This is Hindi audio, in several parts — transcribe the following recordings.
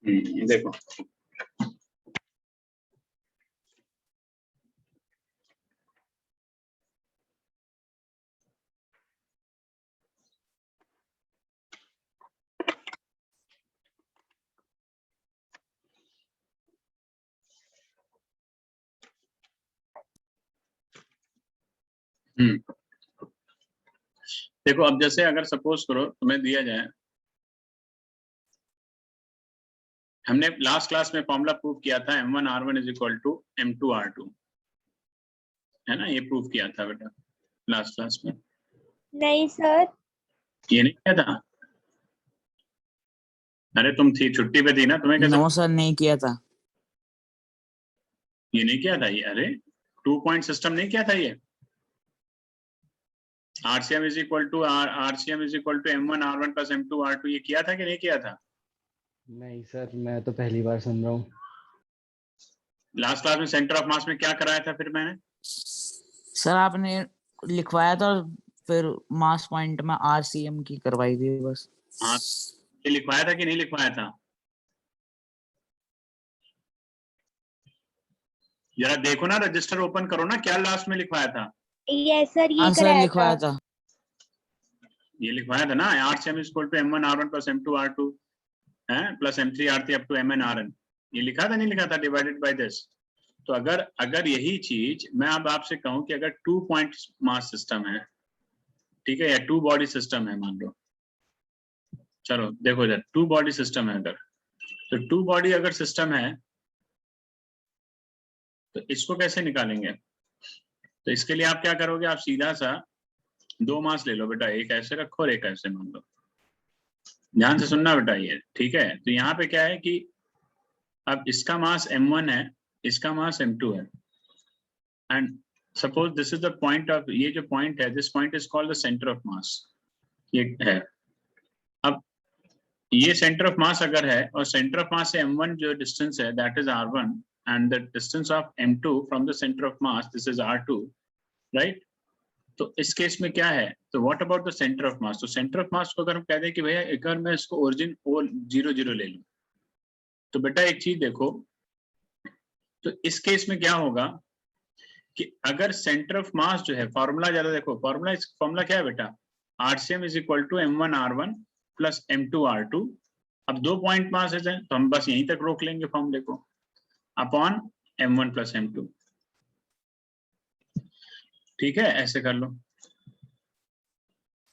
देखो देखो अब जैसे अगर सपोज करो तुम्हें दिया जाए, हमने लास्ट क्लास में फॉर्मूला प्रूव किया था M1R1 is equal to M2R2, है ना, ये प्रूव किया था बेटा लास्ट क्लास में। नहीं सर, ये नहीं किया था? अरे तुम थी छुट्टी पे थी ना, तुम्हें कैसे? नो सर, नहीं किया था। ये नहीं किया था ये? अरे 2 पॉइंट सिस्टम नहीं किया था ये? RCM is equal to M1R1 plus M2R2, ये किया था कि नहीं किया था? नहीं सर, मैं तो पहली बार सुन रहा हूँ। लास्ट क्लास में सेंटर ऑफ मास में क्या कराया था फिर मैंने? सर आपने लिखवाया था और फिर मास पॉइंट में RCM की करवाई थी बस। हाँ, ये लिखवाया था कि नहीं लिखवाया था? जरा देखो ना, रजिस्टर ओपन करो ना, क्या लास्ट में लिखवाया था? यस सर, ये हाँ सर, कराया लिखवाया था। था। ये लिखवाया था ना, RCM is equal to M1R1 plus M2R2 है plus M3R3 up to MNRN, ये लिखा था नहीं लिखा था, डिवाइडेड बाय दिस। तो अगर यही चीज मैं अब आपसे कहूं कि अगर 2 पॉइंट मास सिस्टम है, ठीक है, या 2 बॉडी सिस्टम है मान लो, चलो देखो जरा 2 बॉडी सिस्टम है अगर, तो 2 बॉडी अगर सिस्टम है तो इसको कैसे निकालेंगे? तो इसके लिए आप क्या करोगे, आप सीधा सा 2 मास ले लो बेटा, एक ऐसे रखो और एक ऐसे मान लो। ध्यान से सुनना बेटा ये, ठीक है? तो यहाँ पे क्या है कि अब इसका मास M1 है, इसका मास M2 है, and suppose this is the point of, ये जो पॉइंट है, this point is called the centre of मास, ये है। अब ये सेंटर ऑफ मास अगर है और सेंटर ऑफ मास से M1 जो डिस्टेंस है that is R1 and the distance of M2 from the centre of mass this is R2, right? तो इस केस में क्या है, तो what about the centre of मास? तो सेंटर ऑफ मास को अगर हम कह दें कि भैया अगर मैं इसको ओरिजिन O00 ले लूं, तो बेटा एक चीज देखो, तो इस केस में क्या होगा कि अगर सेंटर ऑफ मास जो है, फॉर्मूला जरा देखो, फॉर्मूला क्या है बेटा? RCM is equal to M1R1 plus M2R2। अब 2 पॉइंट मास है तो हम बस यहीं तक रोक लेंगे फॉर्मूले को, अपॉन M1 प्लस M2, ठीक है, ऐसे कर लो।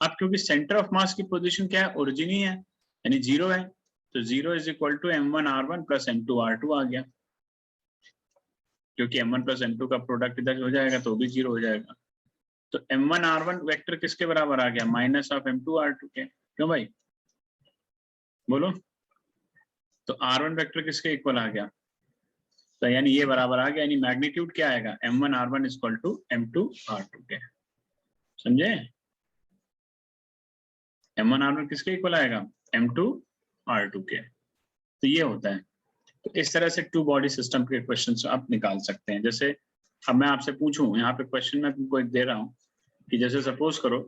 अब क्योंकि सेंटर ऑफ मास की पोजीशन क्या है, ओरिजिन ही है, यानी 0 है, तो 0 is equal to M1R1 plus M2R2 आ गया, क्योंकि M1 प्लस M2 का प्रोडक्ट इधर हो जाएगा तो भी 0 हो जाएगा। तो M1R1 वेक्टर किसके बराबर आ गया? माइनस ऑफ M2R2 के। क्यों भाई, बोलो? तो R1 वेक्टर किसके इक्वल आ गया? तो यानी ये बराबर आ गया, यानी मैग्नीट्यूड क्या आएगा? M1R1 is equal to M2R2 के, समझे? M1R1 किसके इक्वल आएगा? M2R2 के। तो ये होता है। तो इस तरह से 2 बॉडी सिस्टम के क्वेश्चन आप निकाल सकते हैं। जैसे अब मैं आपसे पूछूं, यहाँ पे क्वेश्चन मैं तुमको एक दे रहा हूँ कि जैसे सपोज करो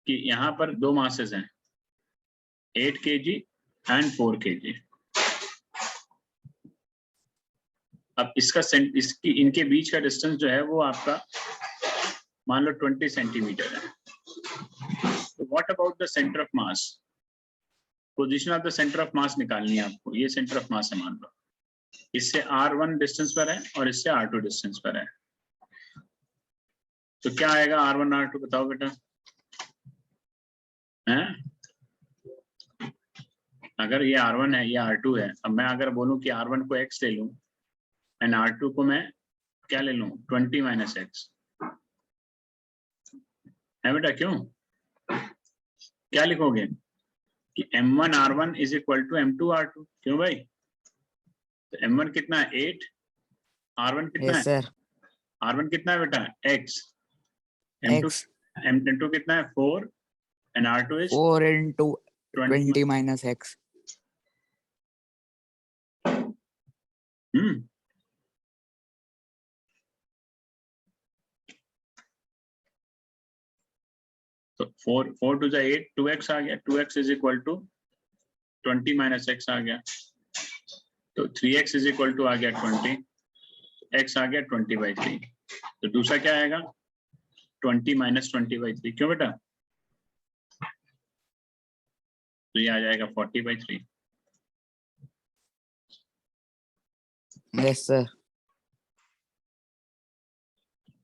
कि यहाँ पर 2 मासेस हैं, 8 kg एंड 4 kg। अब इसकी इनके बीच का डिस्टेंस जो है वो आपका मान लो 20 सेंटीमीटर है। तो what about the centre of mass? Position of the centre of मास निकालनी है आपको। ये सेंटर ऑफ मास है मान लो, इससे R1 डिस्टेंस पर है और इससे R2 डिस्टेंस पर है, तो क्या आएगा R1 R2 बताओ बेटा? हैं? अगर ये R1 है, ये R2 है, अब मैं अगर बोलूं कि R1 को x ले लूं एंड R2 को मैं क्या ले लूं? 20 माइनस x, है बेटा? क्यों, क्या लिखोगे कि M1 R1 is equal to M2 R2? क्यों भाई? तो M1 कितना है? 8, R1 कितना है? सर, R1 कितना है बेटा? x, X M2 कितना है? 4 and R2 is 4 into 20 minus X। तो 4 4 टू 8, 2x आ गया। 2x is equal to 20 minus x आ गया, तो 3x इज इक्वल टू आ गया 20, x आ गया 20/3। तो दूसरा क्या आएगा 20 माइनस 20/3, क्यों बेटा? तो ये आ जाएगा 40/3। Yes sir.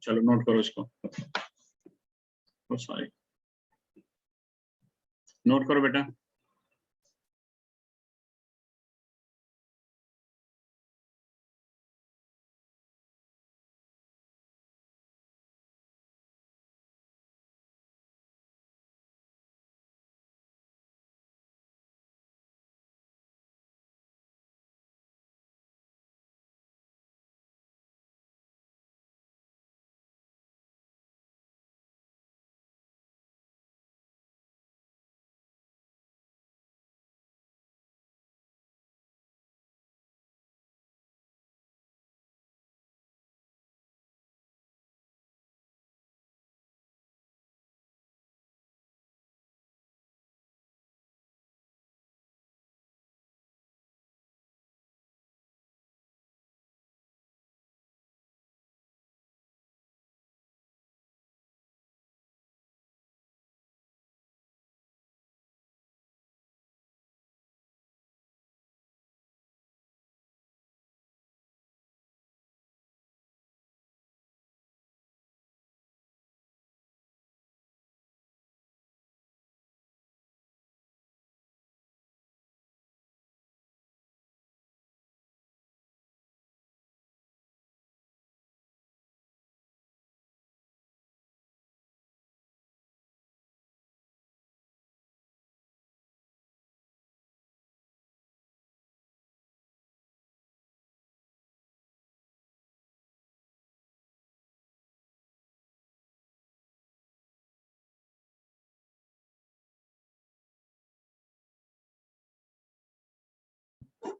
चलो नोट करो इसको, सॉरी नोट करो बेटा।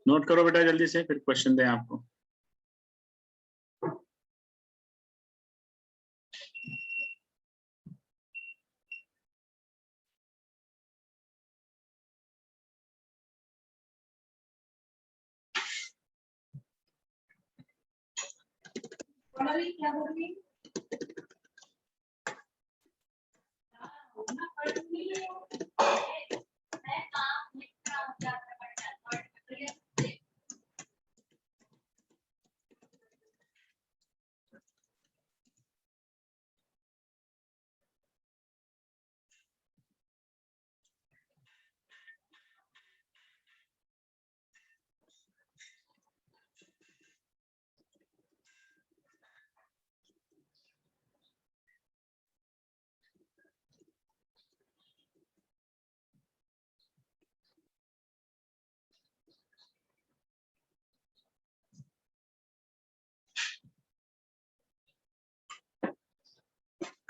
नोट करो बेटा जल्दी से, फिर क्वेश्चन दें आपको।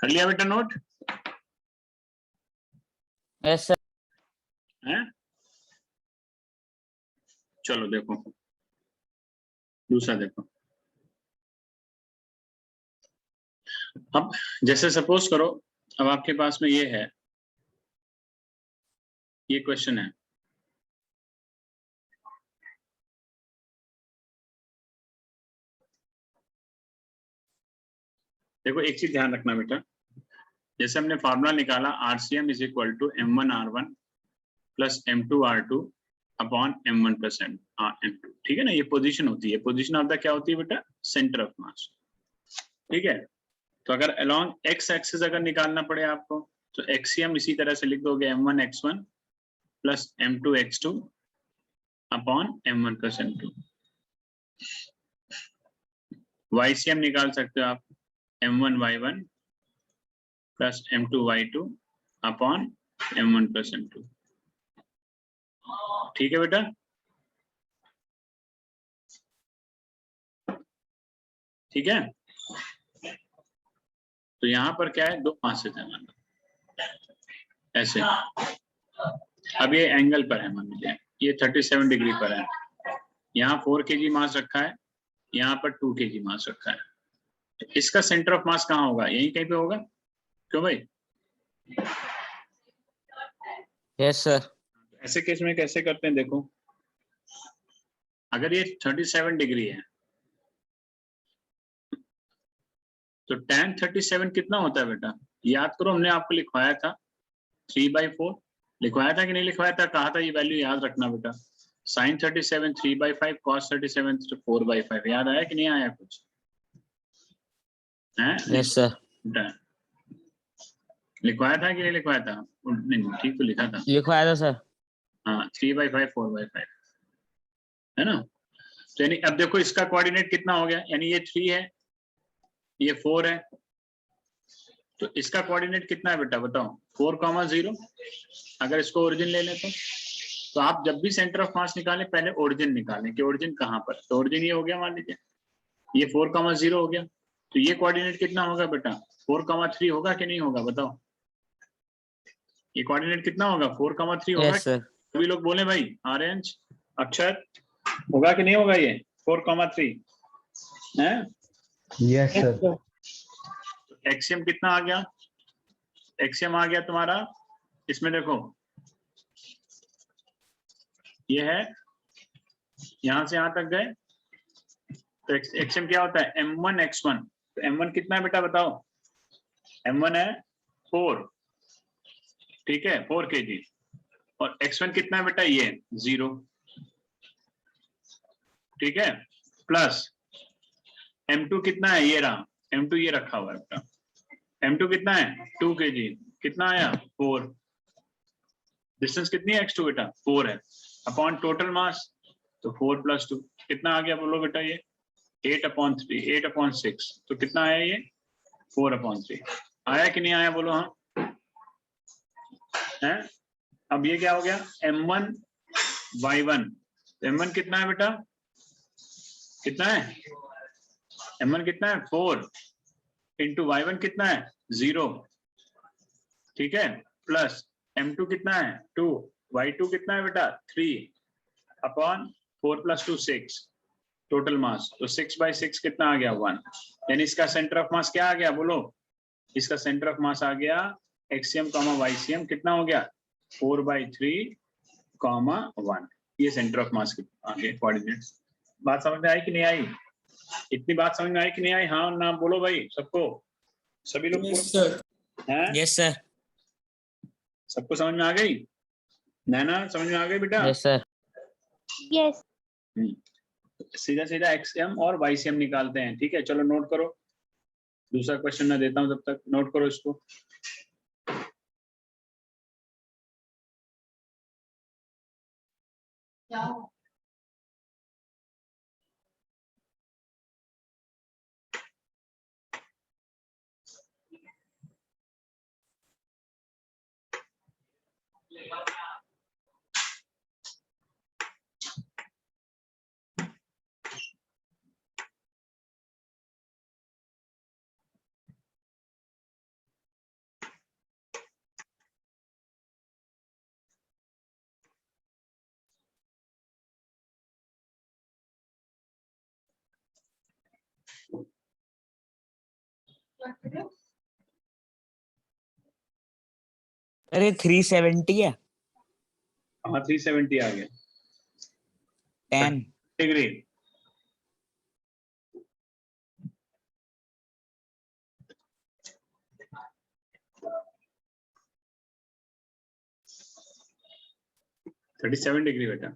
कर लिया बेटा नोट? Yes sir. हैं? चलो देखो दूसरा देखो। अब जैसे सपोज करो, अब आपके पास में ये है, ये क्वेश्चन है, देखो एक चीज ध्यान रखना बेटा, जैसे हमने फार्मूला निकाला RCM is equal to M1R1 plus M2R2 अपॉन M1 प्लस M2, ठीक है ना? ये पोजीशन होती है, पोजीशन ऑफ द क्या होती है बेटा? सेंटर ऑफ मास, ठीक है? तो अगर अलोंग एक्स एक्सिस अगर निकालना पड़े आपको, तो XCM इसी तरह से लिख दोगे M1X1 plus M2X2 upon M1 plus M2। YCM निकाल सकते हो आप M1Y1 plus M2Y2 upon M1 plus M2, ठीक है बेटा? ठीक है, तो यहाँ पर क्या है, दो मासेस है मान लो ऐसे, अब ये एंगल पर है मान लीजिए, ये 37 डिग्री पर है, यहाँ 4 kg मास रखा है, यहाँ पर 2 kg मास रखा है, तो इसका सेंटर ऑफ मास कहाँ होगा? यहीं कहीं पे होगा, क्यों भाई? Yes sir. ऐसे केस में कैसे करते हैं देखो, अगर ये 37 डिग्री है तो tan 37 कितना होता है बेटा, याद करो हमने आपको लिखवाया था 3/4, लिखवाया था कि नहीं लिखवाया था, कहा था ये वैल्यू याद रखना बेटा, sin 37 3/5, cos 37 4/5, याद आया कि नहीं आया कुछ है? यस सर, लिखवाया था कि नहीं लिखवाया था? नहीं ठीक तो लिखा था, लिखवाया था सर। हाँ 3/5 4/5 है ना। तो यानी अब देखो इसका कोऑर्डिनेट कितना हो गया, यानी ये 3 है, ये 4 है, तो इसका कोऑर्डिनेट कितना है बेटा बताओ, 4,0। अगर इसको ओरिजिन ले लें तो आप जब भी सेंटर ऑफ मास निकालें पहले ओरिजिन निकालें कि ओरिजिन कहाँ पर, तो ओरिजिन ये हो गया, मान लीजिए ये 4,0 हो गया, तो ये कोऑर्डिनेट कितना होगा बेटा, 4,3 होगा कि नहीं होगा बताओ, ये कोऑर्डिनेट कितना होगा, 4,3 होगा। यस सर, सभी लोग बोले भाई, ऑरेंज अक्षर, होगा कि नहीं होगा ये 4,3 है? Yes sir. एक्सियम कितना आ गया, एक्सियम आ गया तुम्हारा, इसमें देखो ये है, यहां से यहां तक गए, तो एक्सियम क्या होता है, m1 x1, तो m1 कितना है बेटा बताओ, m1 है 4, ठीक है 4 kg, और x1 कितना है बेटा, ये 0, ठीक है, प्लस m2 कितना है, ये रहा m2, ये रखा हुआ है बेटा, m2 कितना है 2 kg, कितना आया 4, डिस्टेंस कितनी है x2 बेटा 4 है, अपॉन टोटल मास, तो 4 + 2 कितना आ गया बोलो बेटा, ये 8/3, 8/6, तो कितना आया ये 4/3, आया कि नहीं आया बोलो, हाँ है। अब ये क्या हो गया, m1 y1, तो m1 कितना है बेटा, कितना है, m1 कितना है 4, इंटू y1 कितना है 0, ठीक है, प्लस m2 कितना है 2, y2 कितना है बेटा 3/4 + 2 6, टोटल मास, तो 6/6 कितना आ गया 1, यानी इसका सेंटर ऑफ मास क्या आ गया बोलो, इसका सेंटर ऑफ मास आ गया एक्सियम कॉमा वाईसीएम, कितना हो गया 4/3, 1, ये सेंटर ऑफ मास के आगे कोऑर्डिनेट्स। बात समझ में आई कि नहीं आई, इतनी बात समझ में आई कि नहीं आई, हाँ ना बोलो भाई सबको, सभी लोग हैं, यस सर, सबको समझ में आ गई, नैना समझ में आ गई बेटा, यस सर। यस। सीधा सीधा एक्सएम और वाईसीएम निकालते हैं, ठीक है चलो नोट करो, दूसरा क्वेश्चन मैं देता हूं तब तक नोट करो इसको। अरे 370 है, हाँ 370 आ गया 10। डिग्री, थर्टी 37 डिग्री बेटा,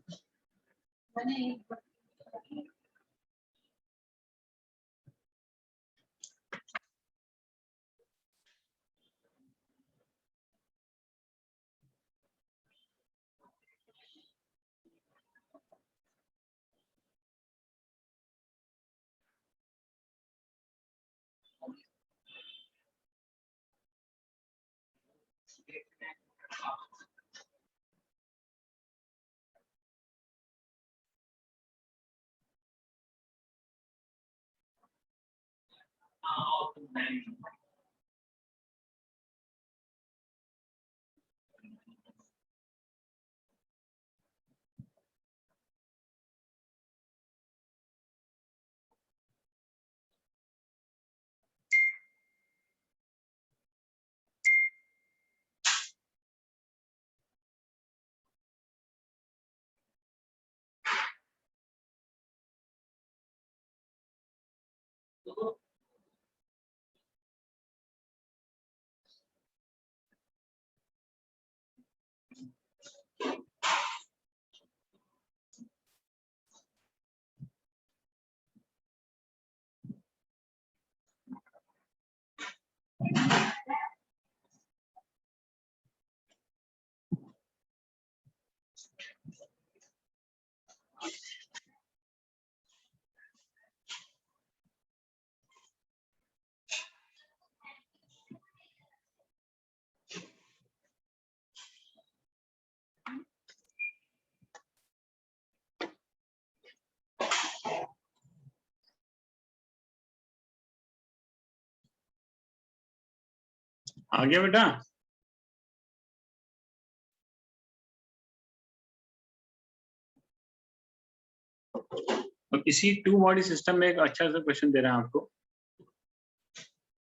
आ गया बेटा? अब इसी टू बॉडी सिस्टम में एक अच्छा सा क्वेश्चन दे रहा हूं आपको।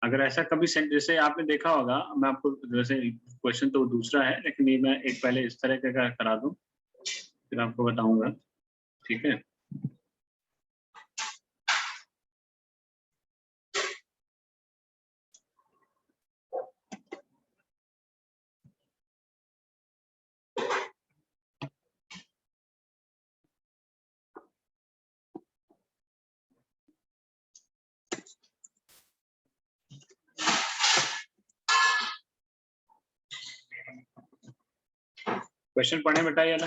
अगर ऐसा कभी जैसे आपने देखा होगा, मैं आपको वैसे क्वेश्चन तो दूसरा है, लेकिन ये मैं एक पहले इस तरह का करा दूं फिर आपको बताऊंगा, ठीक है? क्वेश्चन पढ़े बेटा ये वाला?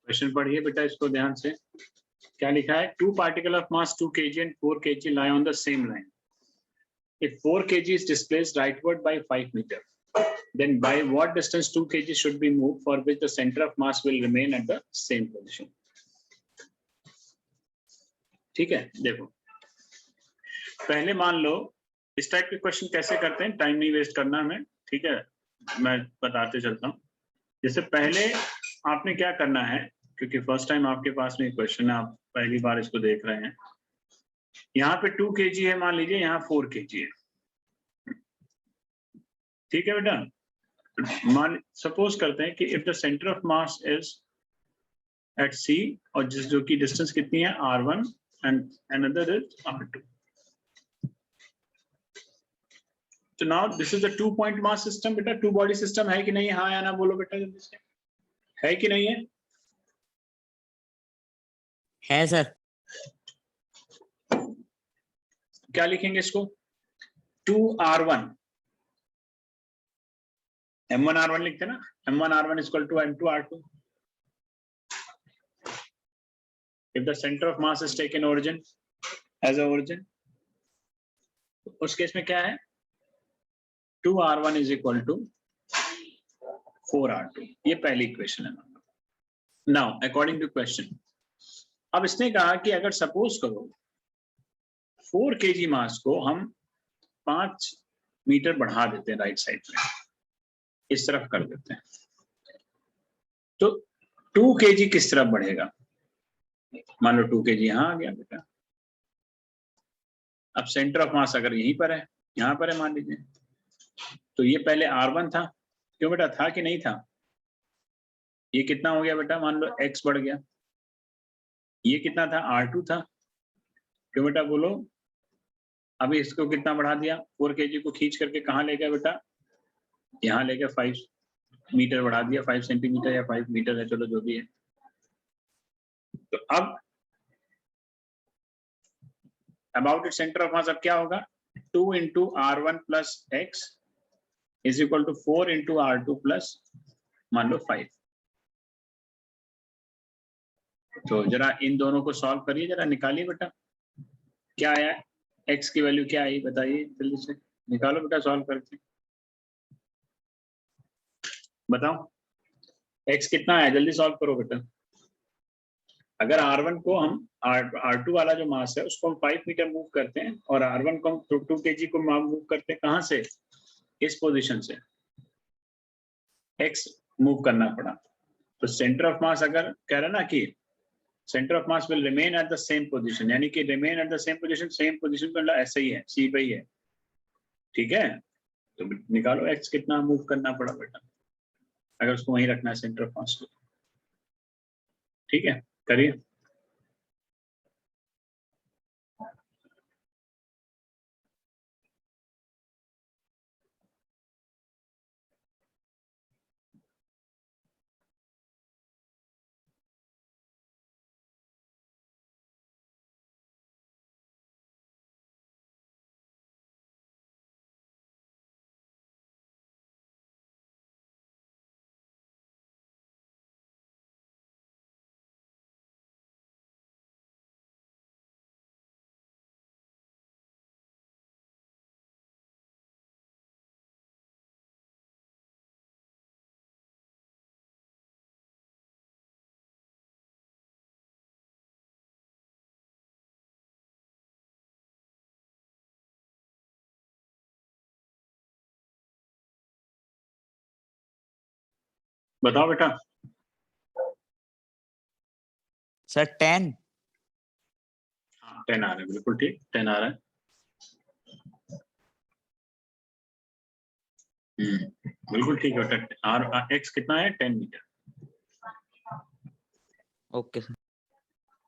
क्वेश्चन पढ़िए बेटा इसको ध्यान से। क्या लिखा है? 2 particle of mass 2 kg and 4 kg lie on the same line. If 4 kg is displaced rightward by 5 meter, then by what distance 2 kg should be moved for which the center of mass will remain at the same position? ठीक है, देखो पहले मान लो इस टाइप के क्वेश्चन कैसे करते हैं, टाइम नहीं वेस्ट करना हमें, ठीक है? मैं बताते चलता हूँ। जैसे पहले आपने क्या करना है, क्योंकि फर्स्ट टाइम आपके पास में क्वेश्चन है, आप पहली बार इसको देख रहे हैं। यहाँ पे 2 kg है, मान लीजिए यहाँ 4 kg है, ठीक है बेटा? मान सपोज करते हैं कि if the centre of mass is at C, और जो की डिस्टेंस कितनी है R1 and another is R2। तो now this is the 2 point mass system बेटा। 2 बॉडी सिस्टम है कि नहीं? हाँ या ना बोलो बेटा जल्दी से, है कि नहीं है? है सर। क्या लिखेंगे इसको? 2R1 M1R1 लिखते ना, M1R1 equal to M2R2। If the center of mass is taken origin as a origin, उस केस में क्या है? 2R1 is equal to 4R2। ये पहली इक्वेशन है। Now according to question, अब इसने कहा कि अगर सपोज करो 4 kg मास को हम 5 मीटर बढ़ा देते हैं राइट साइड में, इस तरफ कर देते हैं, तो 2 kg किस तरफ बढ़ेगा? मान लो 2 kg यहाँ आ गया बेटा। अब सेंटर ऑफ मास अगर यहीं पर है, यहाँ पर है मान लीजिए, तो ये पहले R1 था, क्यों बेटा? था कि नहीं था? ये कितना हो गया बेटा? मान लो x बढ़ गया। ये कितना था? R2 था, क्यों बेटा बोलो? अभी इसको कितना बढ़ा दिया? 4 kg को खींच करके कहाँ ले गया बेटा? यहाँ ले गया, 5 मीटर बढ़ा दिया, 5 सेंटीमीटर या 5 मीटर है, चलो जो भी है। तो अब अबाउट इट सेंटर ऑफ मास अब क्या होगा? 2 into R1 plus x is equal to 4 into R2 plus मान लो 5। तो जरा इन दोनों को सॉल्व करिए, जरा निकालिए बेटा। क्या आया? x की वैल्यू क्या आई बताइए, जल्दी से निकालो बेटा, सॉल्व करके बताओ। x कितना आया? जल्दी सॉल्व करो बेटा। अगर R1 को हम R2 वाला जो मास है उसको हम 5 मीटर मूव करते हैं, और R1 को हम 2 kg को मूव करते हैं, कहाँ से? इस पोजीशन से x मूव करना पड़ा। तो सेंटर ऑफ मास अगर कह रहा ना कि centre of mass will remain at the same position, यानी कि remain at the same position, same position मतलब ऐसा ही है, C पे ही है, ठीक है? तो निकालो x कितना मूव करना पड़ा बेटा, अगर उसको वहीं रखना है सेंटर ऑफ मास को। ठीक है, करिए। बताओ बेटा। सर 10। हाँ 10 आ रहा है, बिल्कुल ठीक, 10 आ रहा है। बिल्कुल ठीक है बेटा। और एक्स कितना है? 10 मीटर। Okay sir.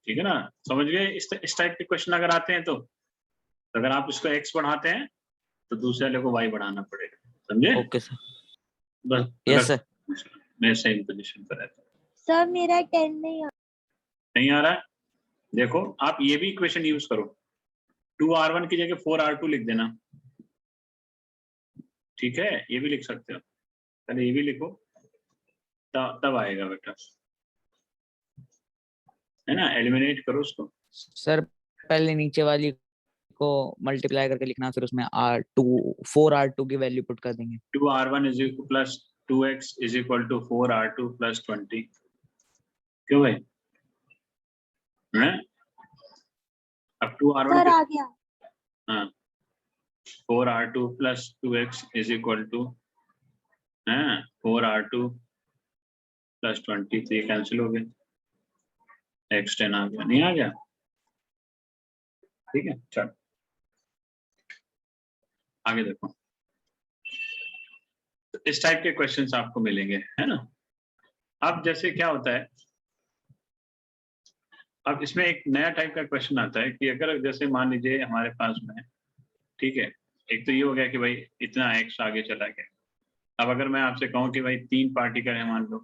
ठीक है ना, समझ गए? इस टाइप के क्वेश्चन अगर आते हैं तो अगर आप इसको एक्स बढ़ाते हैं तो दूसरे वाले को वाई बढ़ाना पड़ेगा, समझे? Okay sir. बस यस सर। मैं सेम पोजीशन पर रहता हूँ। सर मेरा 10 नहीं आ रहा है? देखो आप ये भी इक्वेशन यूज करो, 2r1 की जगह 4r2 लिख देना, ठीक है? ये भी लिख सकते हो, पहले ये भी लिखो, तब आएगा बेटा, है ना? एलिमिनेट करो उसको। सर पहले नीचे वाली को मल्टीप्लाई करके लिखना, फिर उसमें R2 4R2 की वैल्यू पुट कर देंगे। 2r1 is equal plus 2x is equal to 4r2 plus 20। क्यों भाई? हैं? अब 2r1 सर आ गया। हाँ 4r2 plus 2x is equal to 4r2 plus 20, तो ये कैंसिल हो गया, x 10 आ गया, नहीं आ गया? ठीक है, चलो आगे देखो। तो इस टाइप के क्वेश्चंस आपको मिलेंगे, है ना? अब जैसे क्या होता है, अब इसमें एक नया टाइप का क्वेश्चन आता है कि अगर जैसे मान लीजिए हमारे पास में, ठीक है, एक तो ये हो गया कि भाई इतना x आगे चला गया। अब अगर मैं आपसे कहूँ कि भाई 3 पार्टिकल है, मान लो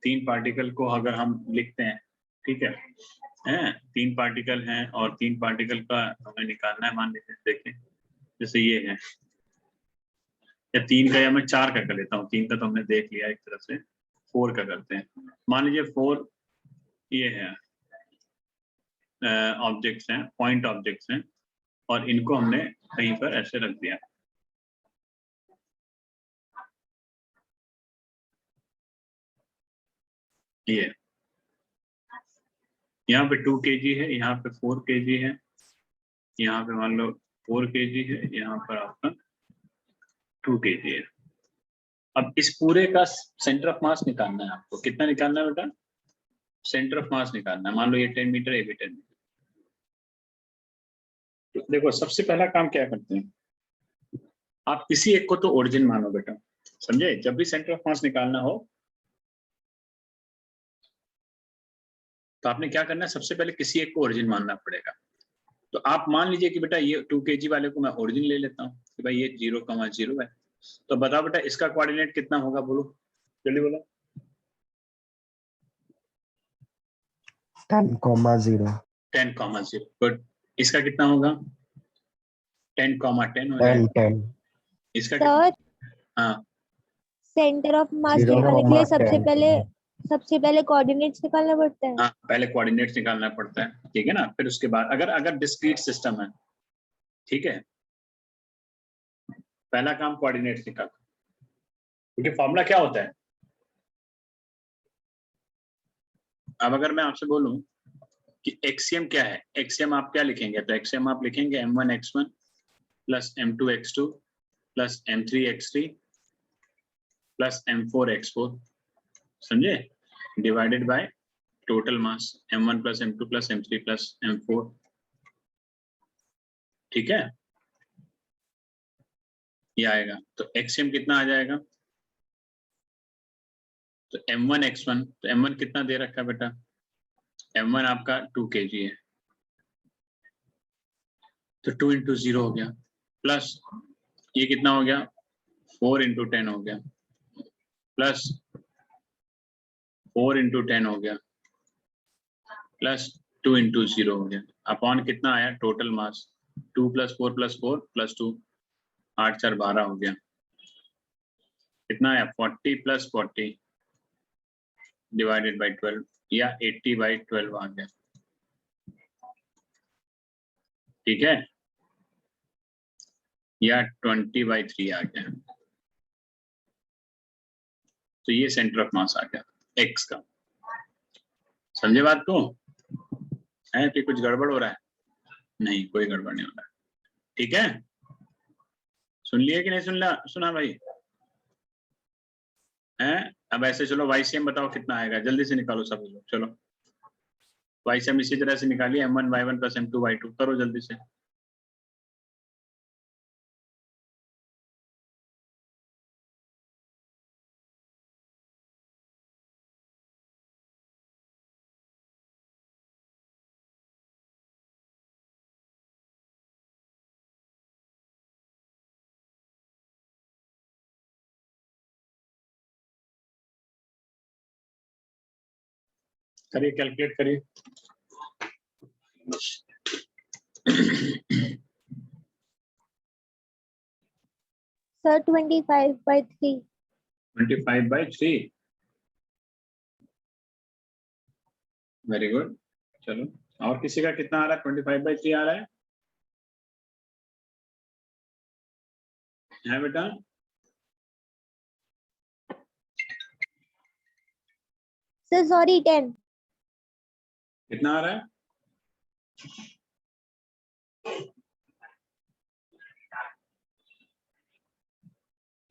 3 पार्टिकल को अगर हम लिखते हैं, ठीक है, 3 पार्टिकल हैं और 3 पार्टिकल का हमें निकालना है, मान लीजिए देखें जैसे ये है, या 3 का, या मैं 4 का कर लेता हूँ, 3 का तो हमने देख लिया एक तरह से, 4 का करते हैं। मान लीजिए 4 ये है ऑब्जेक्ट्स हैं, पॉइंट ऑब्जेक्ट्स हैं, और इनको हमने कहीं पर ऐसे रख दिया, ये यहाँ पे 2 kg है, यहाँ पे 4 kg है, यहाँ पे मान लो 4 kg है, यहाँ पर आपका 2 kg है। अब इस पूरे का सेंटर ऑफ मास निकालना है आपको। कितना निकालना है बेटा? सेंटर ऑफ मास निकालना है। मान लो ये 10 मीटर, ये भी 10 मीटर। तो देखो सबसे पहला काम क्या करते हैं, आप किसी एक को तो ओरिजिन मानो बेटा, समझे? जब भी सेंटर ऑफ मास निकालना हो तो आपने क्या करना है, सबसे पहले किसी एक को ओरिजिन मानना पड़ेगा। तो आप मान लीजिए कि बेटा ये 2 kg वाले को मैं ओरिजिन ले लेता हूँ कि भाई ये 0,0 है। तो बताओ बेटा इसका कोऑर्डिनेट कितना होगा, बोलो जल्दी बोलो। 10,0 10,0। गुड। इसका कितना होगा? 10,10 हो जाएगा। 10 इसका सर हाँ सेंटर ऑफ मास 0, निकालने के लिए सबसे 10 पहले कोऑर्डिनेट्स निकालना पड़ता है। हाँ पहले कोऑर्डिनेट्स निकालना पड़ता है, ठीक है ना? फिर उसके बाद अगर डिस्क्रीट सिस्टम है, ठीक है, पहला काम कोऑर्डिनेट्स निकाल, क्योंकि फॉर्मूला क्या होता है। अब अगर मैं आपसे बोलूं कि एक्सियम क्या है, एक्सियम आप क्या लिखेंगे? तो एक्सियम आप लिखेंगे m1x1 plus m2x2 plus m3x3 plus m4x4, समझे? Divided by total mass m1 plus m2 plus m3 plus m4, ठीक है, ये आएगा। तो एक्सियम कितना आ जाएगा? तो m1x1, तो m1 कितना दे रखा है बेटा? m1 आपका 2 kg है, तो 2 इंटू 0 हो गया, प्लस ये कितना हो गया? 4 इंटू 10 हो गया, प्लस 4 इंटू 10 हो गया, प्लस 2 इंटू 0 हो गया, अपॉन कितना आया? Total mass 2 plus 4 plus 4 plus 2, 8 4 12 हो गया। कितना आया? 40 प्लस 40 डिवाइडेड बाई 12, या 80 बाई 12 आ गया, ठीक है, या 20/3 आ गया। तो ये सेंटर ऑफ मास आ गया एक्स का। समझे बात को? है कि कुछ गड़बड़ हो रहा है? नहीं, कोई गड़बड़ नहीं हो रहा है, ठीक है? सुन लिए कि नहीं सुना भाई? हैं। अब ऐसे चलो YCM बताओ कितना आएगा, जल्दी से निकालो सब लोग, चलो YCM इसी तरह से निकालिए, M1Y1 + M2Y2 करो जल्दी से। करिए, कैलकुलेट करिए। सर 25/3। 25/3। Very good. चलो, और किसी का कितना आ रहा है? 25/3 आ रहा है बेटा? Sir sorry 10। कितना आ रहा है?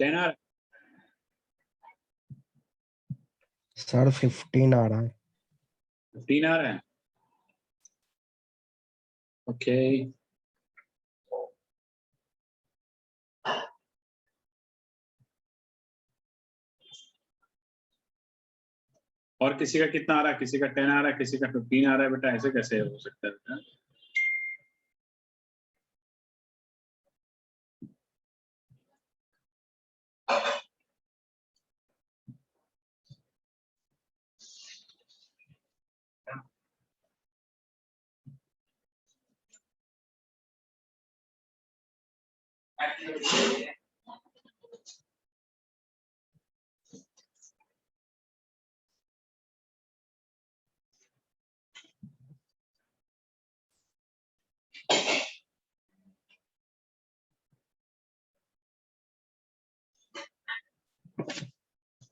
टेन आ रहा है? सर 15 आ रहा है। 15 आ रहा है? ओके। और किसी का कितना आ रहा है? किसी का 10 आ रहा है, किसी का 15 आ रहा है बेटा, ऐसे कैसे हो सकता है बेटा?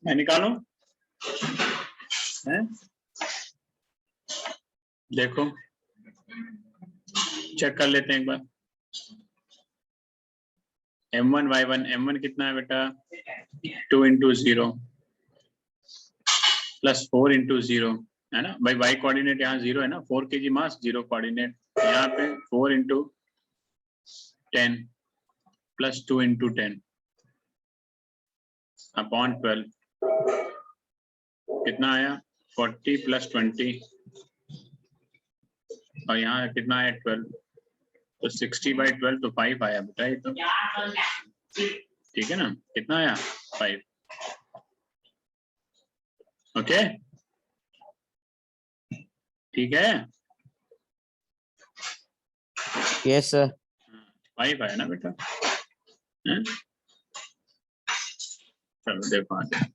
मैं निकालूं? हैं? देखो, चेक कर लेते हैं एक बार। M1Y1, M1 कितना है बेटा? 2 × 0 + 4 × 0 है ना भाई। Y कोऑर्डिनेट यहाँ 0 है ना, 4 kg मास, 0 कोऑर्डिनेट यहाँ पे 4 × 10 + 2 × 10 अपॉन 12 कितना आया? 40 + 20 और यहाँ कितना आया? 12। तो 60/12 तो 5 आया बेटा ये तो, ठीक है ना? कितना आया? 5। ओके, ठीक है। Yes sir. 5 आया ना बेटा? हैं? चलो देखो आगे।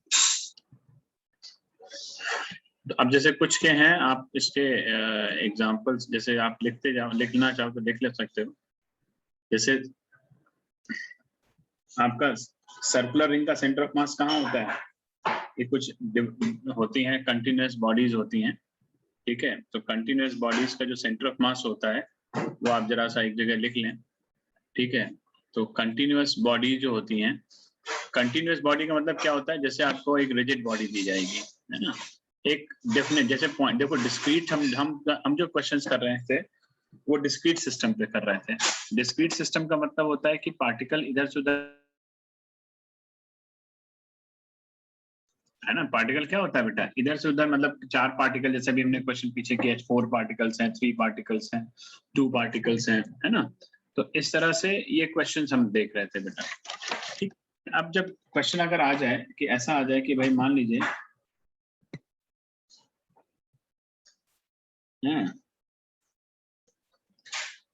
तो अब जैसे कुछ के हैं, आप इसके एग्जांपल्स जैसे आप लिखते जाओ, लिखना चाहो तो लिख ले सकते हो। जैसे आपका सर्कुलर रिंग का सेंटर ऑफ मास कहाँ होता है? ये कुछ होती हैं, कंटिन्यूअस बॉडीज होती हैं, ठीक है? तो कंटिन्यूअस बॉडीज का जो सेंटर ऑफ मास होता है वो आप जरा सा एक जगह लिख लें, ठीक है? तो कंटिन्यूअस बॉडी जो होती हैं, कंटिन्यूअस बॉडी का मतलब क्या होता है? जैसे आपको एक रिजिड बॉडी दी जाएगी, है ना, एक डेफिनेट, जैसे पॉइंट देखो डिस्क्रीट, हम जो क्वेश्चंस कर रहे थे वो डिस्क्रीट सिस्टम पे कर रहे थे। डिस्क्रीट सिस्टम का मतलब होता है कि पार्टिकल इधर से उधर, है ना? पार्टिकल क्या होता है बेटा? इधर से उधर, मतलब 4 पार्टिकल, जैसे भी हमने क्वेश्चन पीछे किया, 4 पार्टिकल्स हैं, 3 पार्टिकल्स हैं, 2 पार्टिकल्स हैं, है ना? तो इस तरह से ये क्वेश्चंस हम देख रहे थे बेटा, ठीक। अब जब क्वेश्चन अगर आ जाए कि ऐसा आ जाए कि भाई मान लीजिए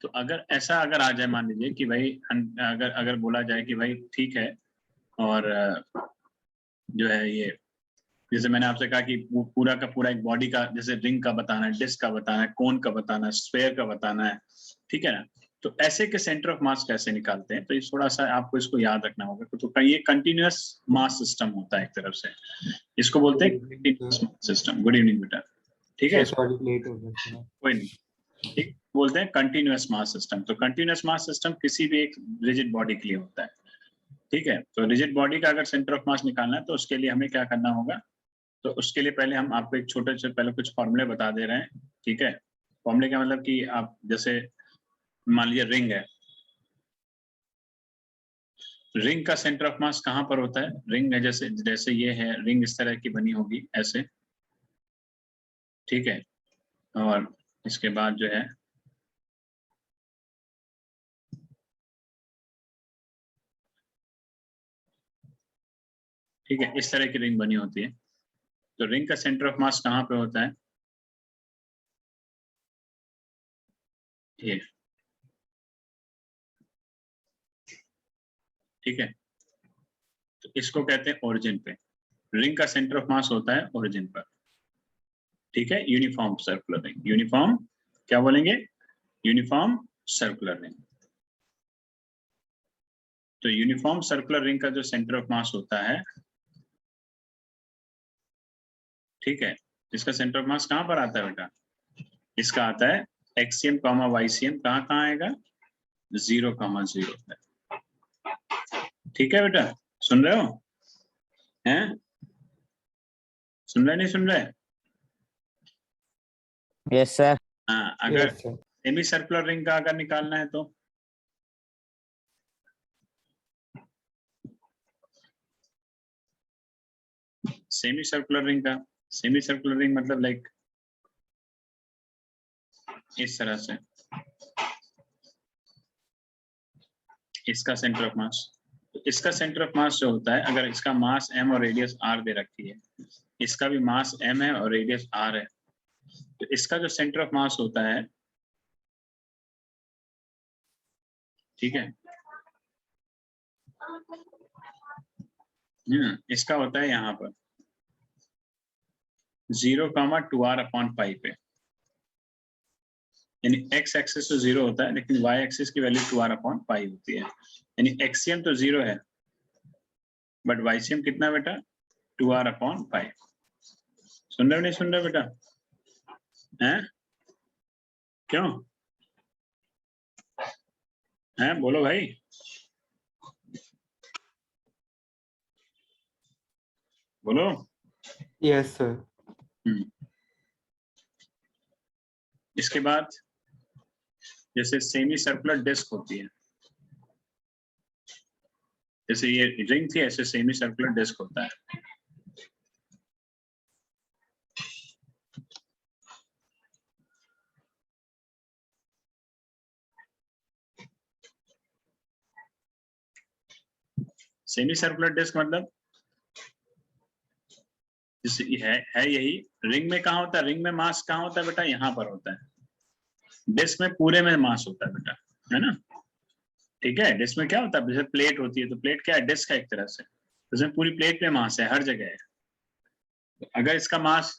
तो अगर ऐसा अगर आ जाए, मान लीजिए कि भाई अगर बोला जाए कि भाई ठीक है, और जो है ये, जैसे मैंने आपसे कहा कि पूरा का पूरा एक बॉडी का, जैसे रिंग का बताना है, डिस्क का बताना है, कोन का बताना है, स्फेयर का बताना है, ठीक है ना? तो ऐसे के सेंटर ऑफ मास कैसे निकालते हैं? तो ये थोड़ा सा आपको इसको याद रखना होगा। तो ये कंटिन्यूअस मास सिस्टम होता है एक तरफ से, इसको बोलते हैं continuous mass system. Good evening बेटा, ठीक है? सॉरी लेट हो गया। कोई नहीं, ठीक, बोलते हैं कंटिन्यूअस मास सिस्टम। तो कंटिन्यूअस मास सिस्टम किसी भी एक रिजिड बॉडी के लिए होता है, ठीक है, तो रिजिड बॉडी का अगर सेंटर ऑफ मास निकालना है तो उसके लिए हमें क्या करना होगा, तो उसके लिए पहले हम आपको एक छोटे से पहले कुछ फॉर्मूले बता दे रहे हैं। ठीक है, फॉर्मूले का मतलब कि आप जैसे मान लीजिए रिंग है, रिंग का सेंटर ऑफ मास कहाँ पर होता है, रिंग है जैसे जैसे ये है, रिंग इस तरह की बनी होगी ऐसे, ठीक है, और इसके बाद जो है ठीक है, इस तरह की रिंग बनी होती है। तो रिंग का सेंटर ऑफ मास कहाँ पे होता है, ये, ठीक है, तो इसको कहते हैं ओरिजिन पे, रिंग का सेंटर ऑफ मास होता है ओरिजिन पर। ठीक है, यूनिफॉर्म सर्कुलर रिंग, यूनिफॉर्म क्या बोलेंगे, यूनिफॉर्म सर्कुलर रिंग। तो यूनिफॉर्म सर्कुलर रिंग का जो सेंटर ऑफ मास होता है, ठीक है, इसका सेंटर ऑफ मास कहाँ पर आता है बेटा, इसका आता है एक्सियम कॉमा वाईसीएम, कहाँ कहाँ आएगा, 0,0 पे। ठीक है बेटा, सुन रहे हो, हैं, सुन रहे नहीं सुन रहे, यस सर। हाँ, अगर yes sir. Semi circular ring का अगर निकालना है तो सेमी सर्कुलर रिंग का, सेमी सर्कुलर रिंग मतलब लाइक इस तरह से, इसका सेंटर ऑफ मास, इसका सेंटर ऑफ मास जो होता है, अगर इसका मास m और रेडियस r दे रखी है, इसका भी मास m है और रेडियस r है, तो इसका जो सेंटर ऑफ मास होता है, ठीक है, इसका होता है यहाँ पर 0,2r/π पे, यानी x एक्सिस तो 0 होता है लेकिन y एक्सिस की वैल्यू 2r/π होती है, यानी एक्सियम तो 0 है बट वाईसीएम कितना बेटा, 2r/π। सुन रहे हो नहीं सुन रहे बेटा, हैं, क्यों, हैं, बोलो भाई, बोलो। Yes sir. इसके बाद जैसे सेमी सर्कुलर डिस्क होती है, जैसे ये रिंग थी, ऐसे सेमी सर्कुलर डिस्क होता है। सेमी सर्कुलर डिस्क मतलब जैसे है यही, रिंग में कहाँ होता है, रिंग में मास कहाँ होता है बेटा, यहाँ पर होता है, डिस्क में पूरे में मास होता है बेटा, है ना, ठीक है, डिस्क में क्या होता है, जैसे प्लेट होती है तो प्लेट क्या है, डिस्क है एक तरह से, उसमें पूरी प्लेट में मास है, हर जगह है। अगर इसका मास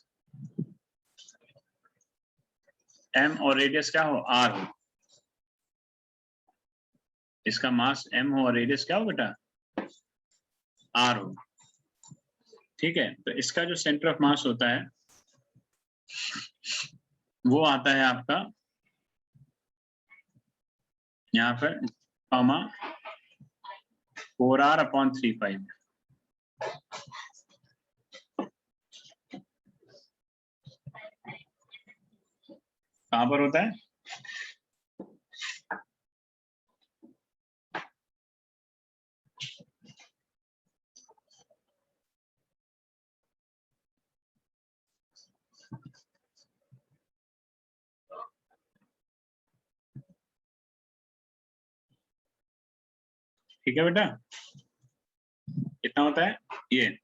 m और रेडियस क्या हो, r हो, इसका मास m हो और रेडियस क्या हो बेटा, r हो, ठीक है, तो इसका जो सेंटर ऑफ मास होता है वो आता है आपका यहाँ पर कॉमा 4r/3π। कहाँ पर होता है, ठीक है बेटा, कितना होता है ये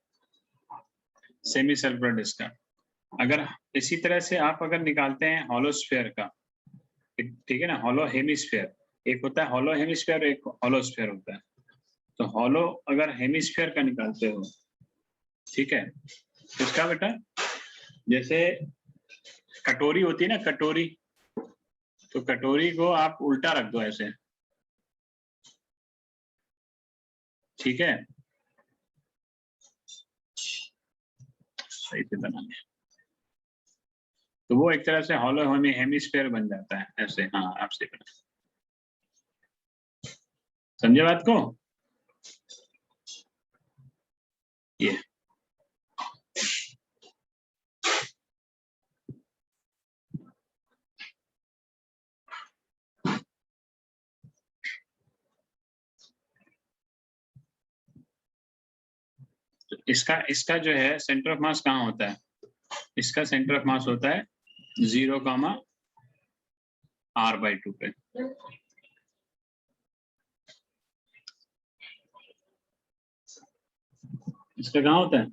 सेमी सर्कुलर डिस्क का। अगर इसी तरह से आप अगर निकालते हैं हॉलो स्फीयर का, ठीक है ना, हॉलो हेमिस्फीयर, एक होता है हॉलो हेमिस्फीयर, एक हॉलो स्फीयर होता है, तो हॉलो अगर हेमिस्फीयर का निकालते हो, ठीक है, तो इसका बेटा जैसे कटोरी होती है ना, कटोरी, तो कटोरी को आप उल्टा रख दो ऐसे, ठीक है, सही से बनाने, तो वो एक तरह से हॉलो हेमिस्फीयर बन जाता है ऐसे, हाँ आपसे समझे बात को, तो इसका जो है सेंटर ऑफ मास कहाँ होता है? इसका सेंटर ऑफ मास होता है 0,r/2 पे। इसका कहाँ होता है?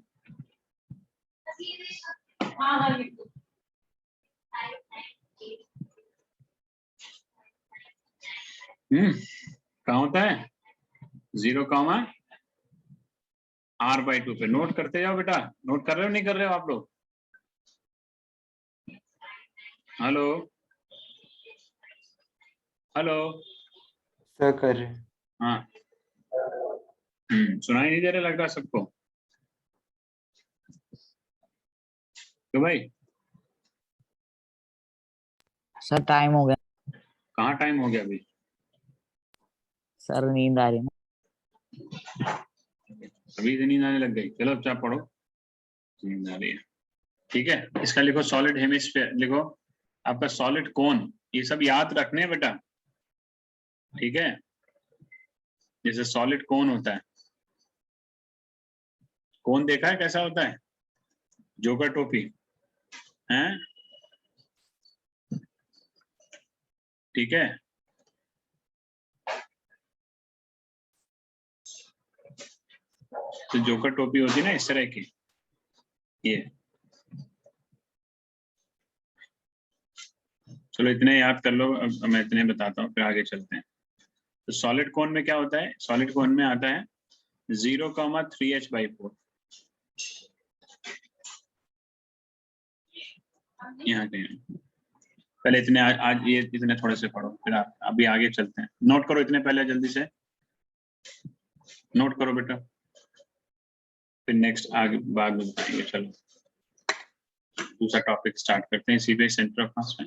कहाँ होता है? 0,r/2 पे। नोट करते जाओ बेटा। नोट कर रहे हो नहीं कर रहे हो आप लोग? Hello hello. सर कर रहे हैं। हाँ सुनाई नहीं दे रहा लग रहा सबको? तो भाई सर टाइम हो गया। कहाँ टाइम हो गया अभी? सर नींद आ रही है ना। अभी से नींद आने लग गई? चलो अच्छा पढ़ो। नींद आ रही है, ठीक है। इसका लिखो सॉलिड हेमिस्फीयर, लिखो आपका सॉलिड कोन। ये सब याद रखने हैं बेटा, ठीक है। जैसे सॉलिड कोन होता है, कोन देखा है कैसा होता है? जोकर टोपी है, ठीक है। तो जोकर टोपी होती है ना इस तरह की, ये। चलो इतने याद कर लो, अब मैं इतने बताता हूँ फिर आगे चलते हैं। तो सॉलिड कोन में क्या होता है? सॉलिड कोन में आता है 0,3h/4। यहाँ कहीं पहले इतने आज ये इतने थोड़े से पढ़ो, फिर आप अभी आगे चलते हैं। नोट करो इतने पहले, जल्दी से नोट करो बेटा, फिर नेक्स्ट आगे बाद में बताएंगे। चलो दूसरा टॉपिक स्टार्ट करते हैं सीधे सेंटर ऑफ मास में।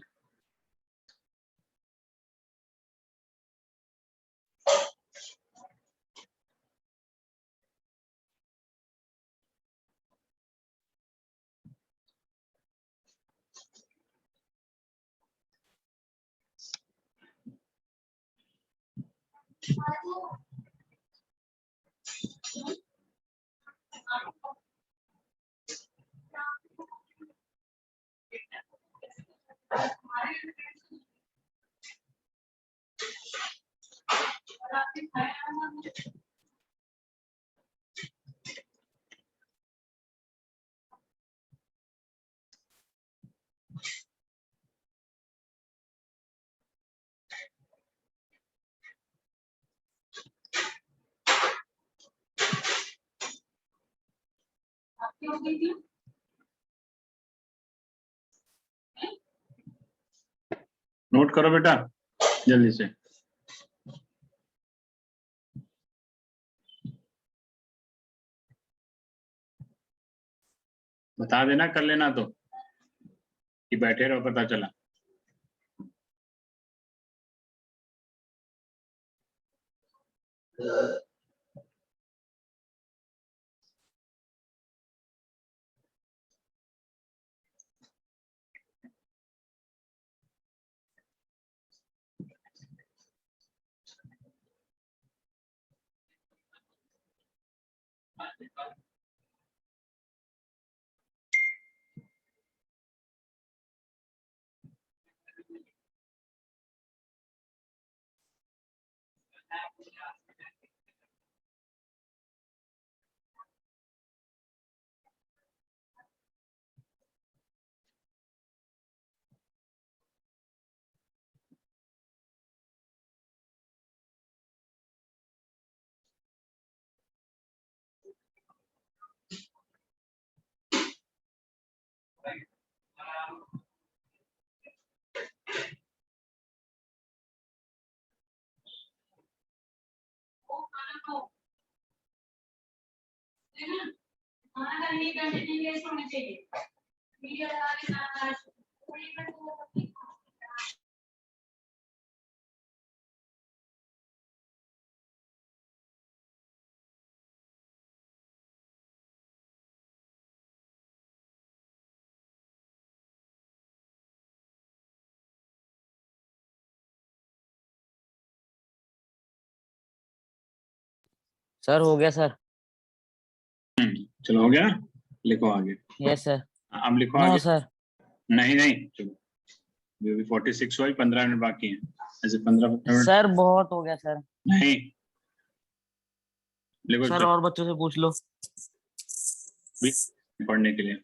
नोट करो बेटा जल्दी से। बता देना कर लेना तो, कि बैठे रहो पता चला। सर हो गया सर। चलो हो गया, लिखो आगे। Yes sir. अब लिखो नो आगे। सर। नहीं नहीं चलो, अभी 46 हुआ, 15 मिनट बाकी है, ऐसे 15 मिनट सर बहुत हो गया सर। नहीं लिखो सर और बच्चों से पूछ लो। पढ़ने के लिए,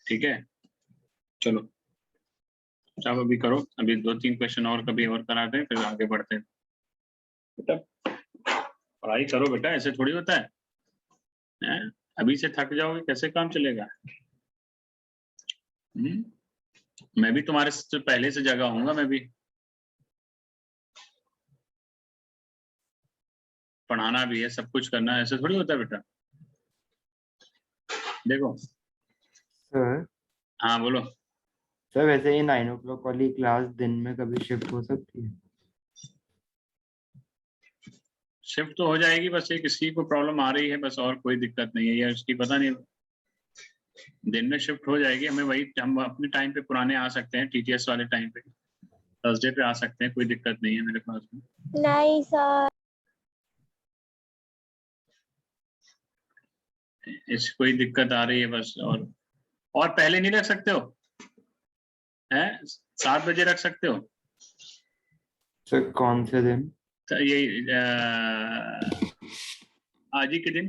ठीक है। चलो आप अभी करो, अभी 2-3 क्वेश्चन और कभी और कराते हैं, फिर आगे बढ़ते हैं। बेटा पढ़ाई करो बेटा, ऐसे थोड़ी होता है, हैं? अभी से थक जाओगे कैसे काम चलेगा? मैं भी तुम्हारे से पहले से जगा हूँगा, मैं भी पढ़ाना भी है, सब कुछ करना है, ऐसे थोड़ी होता है बेटा। देखो सर हाँ बोलो। सर वैसे ये 9 o'clock वाली क्लास दिन में कभी शिफ्ट हो सकती है? शिफ्ट तो हो जाएगी, बस ये किसी को प्रॉब्लम आ रही है बस, और कोई दिक्कत नहीं है, या उसकी पता नहीं, दिन में शिफ्ट हो जाएगी। हमें वही, हम अपने टाइम पे पुराने आ सकते हैं, टीटीएस वाले टाइम पे, थर्सडे पे आ सकते हैं, कोई दिक्कत नहीं है मेरे पास में। नहीं सर। इस कोई दिक्कत आ रही है बस, और पहले नहीं रख सकते हो हैं? 7 बजे रख सकते हो सर कौन से दिन? तो ये आज ही के दिन।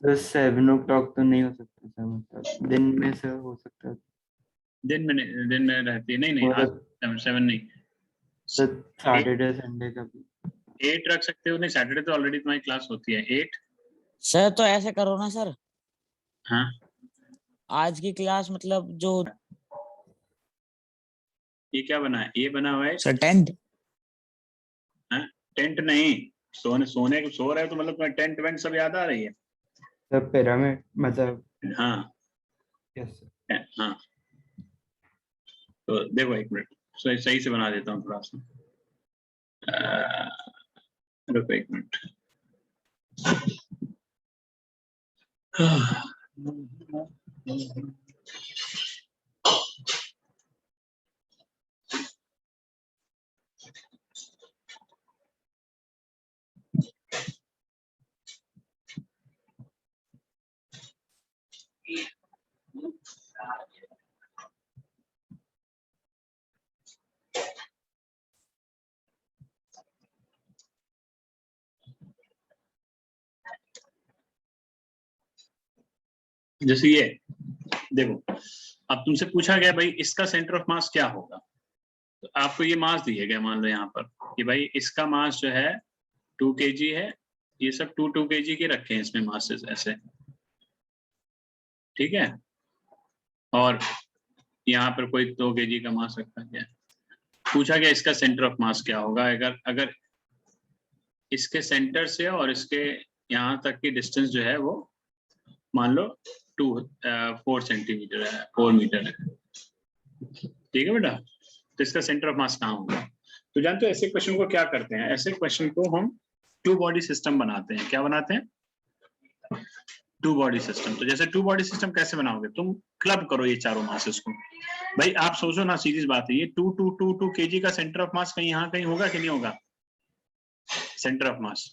सर 7 o'clock तो नहीं हो सकता सर, मतलब दिन में सर हो सकता है। दिन में नहीं, दिन में रहती है, नहीं नहीं आज मतलब 7 नहीं, सर सैटरडे संडे का भी? 8 रख सकते हो। नहीं सैटरडे तो ऑलरेडी तुम्हारी क्लास होती है 8। सर तो ऐसे करो ना सर, हाँ आज की क्लास मतलब जो ये क्या बना है, ये बना हुआ है सर टेंथ। टेंट नहीं, सोने को सो रहे हो तो मतलब तुम्हें टेंट वेंट सब याद आ रही है? सर पिरामिड मतलब? हाँ यस सर। हाँ तो देखो एक मिनट, सही से बना देता हूँ थोड़ा सा, रुको एक मिनट। जैसे ये देखो, अब तुमसे पूछा गया भाई इसका सेंटर ऑफ मास क्या होगा, तो आपको ये मास दिए गए, मान लो यहाँ पर कि भाई इसका मास जो है 2 kg है, ये सब 2 kg के रखे हैं इसमें मासेस ऐसे, ठीक है। और यहाँ पर कोई 2 kg का मास रखा गया, पूछा गया इसका सेंटर ऑफ मास क्या होगा। अगर इसके सेंटर से और इसके यहाँ तक की डिस्टेंस जो है वो मान लो 4 सेंटीमीटर है, 4 मीटर है, ठीक है बेटा। तो इसका सेंटर ऑफ मास कहाँ होगा? तो जानते हो ऐसे क्वेश्चन को क्या करते हैं, ऐसे क्वेश्चन को हम 2 बॉडी सिस्टम बनाते हैं। क्या बनाते हैं? 2 बॉडी सिस्टम। तो जैसे 2 बॉडी सिस्टम कैसे बनाओगे, तुम क्लब करो ये चारों मासेस को। भाई आप सोचो ना, सीधी बात है, ये 2 kg का सेंटर ऑफ मास कहीं यहाँ कहीं होगा कि नहीं होगा? सेंटर ऑफ मास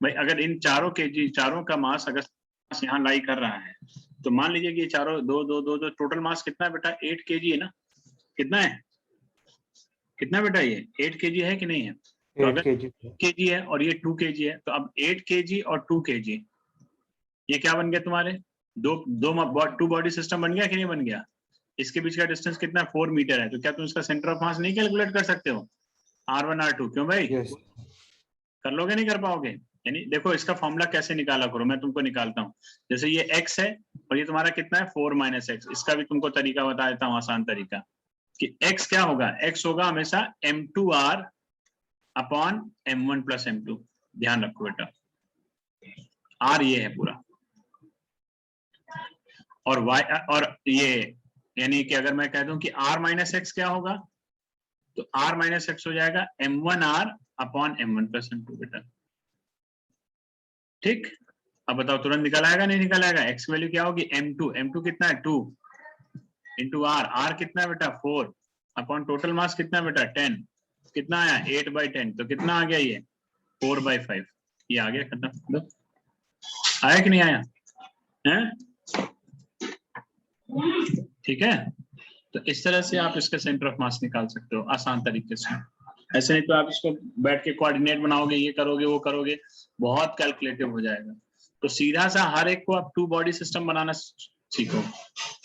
भाई, अगर इन चारों का मास अगर यहाँ लाई कर रहा है, तो मान लीजिए कि ये चारों दो टोटल मास कितना है बेटा? 8 kg है ना? कितना है, कितना बेटा ये 8 kg है कि नहीं है? तो 8 अगर kg kg है और ये 2 kg है, तो अब 8 kg और 2 kg ये क्या बन गया तुम्हारे? टू बॉडी सिस्टम बन गया कि नहीं बन गया? इसके बीच का डिस्टेंस कितना? 4 मीटर है। तो क्या तुम इसका सेंटर ऑफ मास नहीं कैलकुलेट कर सकते हो? R1 R2, क्यों भाई? यस कर लोगे नहीं कर पाओगे? यानी देखो इसका फॉर्मूला कैसे निकाला करो, मैं तुमको निकालता हूँ। जैसे ये x है और ये तुम्हारा कितना है? 4 - x। इसका भी तुमको तरीका बता देता हूँ, आसान तरीका, कि x क्या होगा? x होगा हमेशा m2r upon m1 plus m2। ध्यान रखो बेटा, r ये है पूरा, और y और ये, यानी कि अगर मैं कह दूं कि r - x क्या होगा, तो r - x हो जाएगा m1r upon m1 plus m2 बेटा, ठीक। अब बताओ तुरंत निकल आएगा नहीं निकल आएगा? x वैल्यू क्या होगी? m2 कितना है? 2 इंटू r कितना है बेटा? 4 अपॉन टोटल मास कितना है बेटा? 10। कितना आया? 8/10। तो कितना आ गया ये? 4/5 ये आ गया, खत्म। लो, आया कि नहीं आया हैं? ठीक है, तो इस तरह से आप इसका सेंटर ऑफ मास निकाल सकते हो आसान तरीके से। ऐसे नहीं तो आप इसको बैठ के कोऑर्डिनेट बनाओगे, ये करोगे वो करोगे, बहुत कैलकुलेटिव हो जाएगा। तो सीधा सा हर एक को आप 2 बॉडी सिस्टम बनाना सीखो।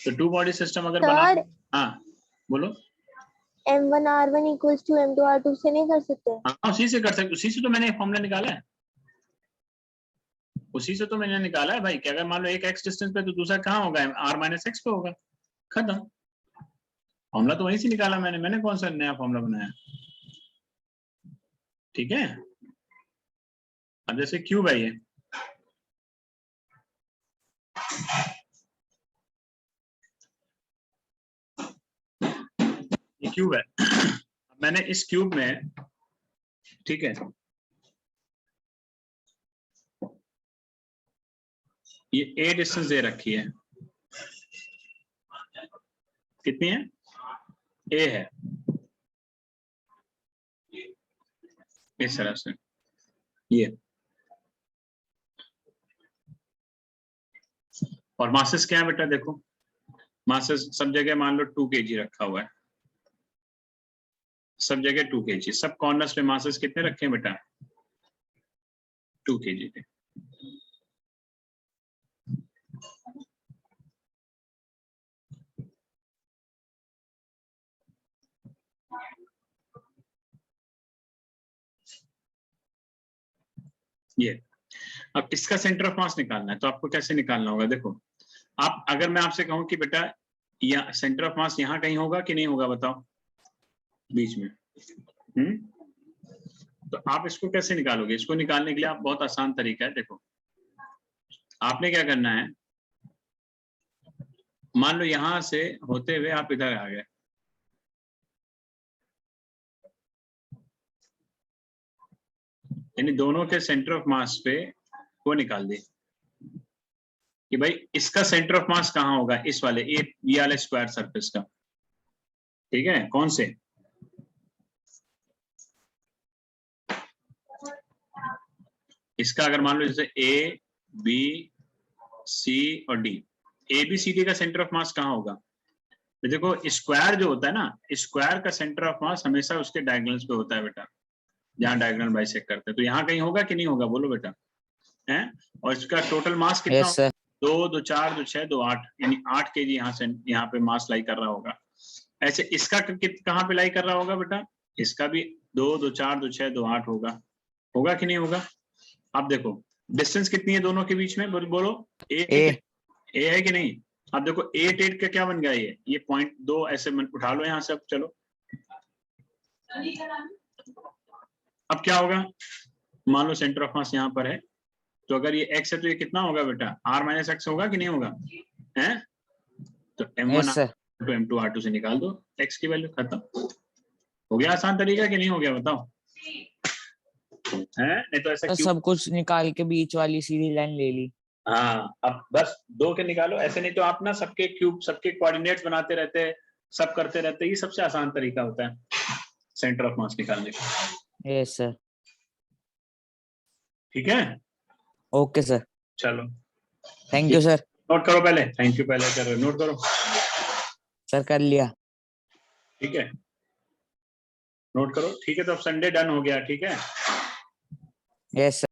तो 2 बॉडी सिस्टम अगर बना, हाँ बोलो। M1R1 equals to M2R2 से नहीं कर सकते? हाँ उसी से कर सकते, उसी से तो मैंने फॉर्मूला निकाला है, उसी से तो मैंने निकाला है भाई कि अगर मान लो एक x डिस्टेंस पे तो दूसरा कहाँ होगा, r - x पे होगा, खत्म। फॉर्मूला तो वहीं से निकाला मैंने, मैंने कौन सा नया फॉर्मूला बनाया। ठीक है, अब जैसे क्यूब है ये क्यूब है। मैंने इस क्यूब में, ठीक है, ये a डिस्टेंस दे रखी है, कितनी है, a है, इस तरह से ये, और मासेस क्या है बेटा, देखो मासेस सब जगह मान लो 2 kg रखा हुआ है, सब जगह 2 kg, सब कॉर्नर्स पे मासेस कितने रखे हैं बेटा, 2 kg के। ये अब इसका सेंटर ऑफ मास निकालना है, तो आपको कैसे निकालना होगा, देखो आप, अगर मैं आपसे कहूं कि बेटा या सेंटर ऑफ मास यहाँ कहीं होगा कि नहीं होगा, बताओ, बीच में, तो आप इसको कैसे निकालोगे। इसको निकालने के लिए आप, बहुत आसान तरीका है, देखो आपने क्या करना है, मान लो यहां से होते हुए आप इधर आ गए, यानी दोनों के सेंटर ऑफ मास पे वो निकाल दे कि भाई इसका सेंटर ऑफ मास कहाँ होगा, इस वाले ये वाले स्क्वायर सरफेस का, ठीक है, कौन से, इसका अगर मान लो जैसे A B C और D, ABCD का सेंटर ऑफ मास कहाँ होगा, तो देखो स्क्वायर जो होता है ना, स्क्वायर का सेंटर ऑफ मास हमेशा उसके डायगोनल्स पे होता है बेटा, जहाँ डायगोनल बाइसेक्ट करते हैं, तो यहाँ कहीं होगा कि नहीं होगा, बोलो बेटा, हैं, और इसका टोटल मास कितना यस सर, 2 2 4 2 6 2 8, यानी 8 kg यहाँ से यहाँ पे मास लाई कर रहा होगा। ऐसे इसका कहाँ पे लाई कर रहा होगा बेटा, इसका भी 2 2 4 2 6 2 8 होगा, होगा कि नहीं होगा। अब देखो डिस्टेंस कितनी है दोनों के बीच में, बोलो ए है कि नहीं। अब देखो 8 8 का क्या बन गया, ये 0.2 ऐसे उठा लो यहाँ से, अब चलो अब क्या होगा, मान लो सेंटर ऑफ मास यहाँ पर है, तो अगर ये x है तो ये कितना होगा बेटा, r - x होगा कि नहीं होगा, हैं, तो M1 to M2R2 से निकाल दो x की वैल्यू, खत्म हो गया। आसान तरीका कि नहीं हो गया, बताओ, हैं, नहीं तो ऐसा सब कुछ निकाल के बीच वाली सीधी लाइन ले ली। हाँ, अब बस 2 के निकालो, ऐसे नहीं तो आप ना सबके क्यूब, सबके कोऑर्डिनेट्स बनाते रहते हैं, सब करते रहते हैं, ये सबसे आसान तरीका होता है सेंटर ऑफ मास निकालने का। यस सर, ठीक है, ओके सर, चलो थैंक यू सर। नोट करो पहले, थैंक यू पहले करो, नोट करो सर, कर लिया। ठीक है, नोट करो, ठीक है, तो अब संडे डन हो गया, ठीक है, यस सर।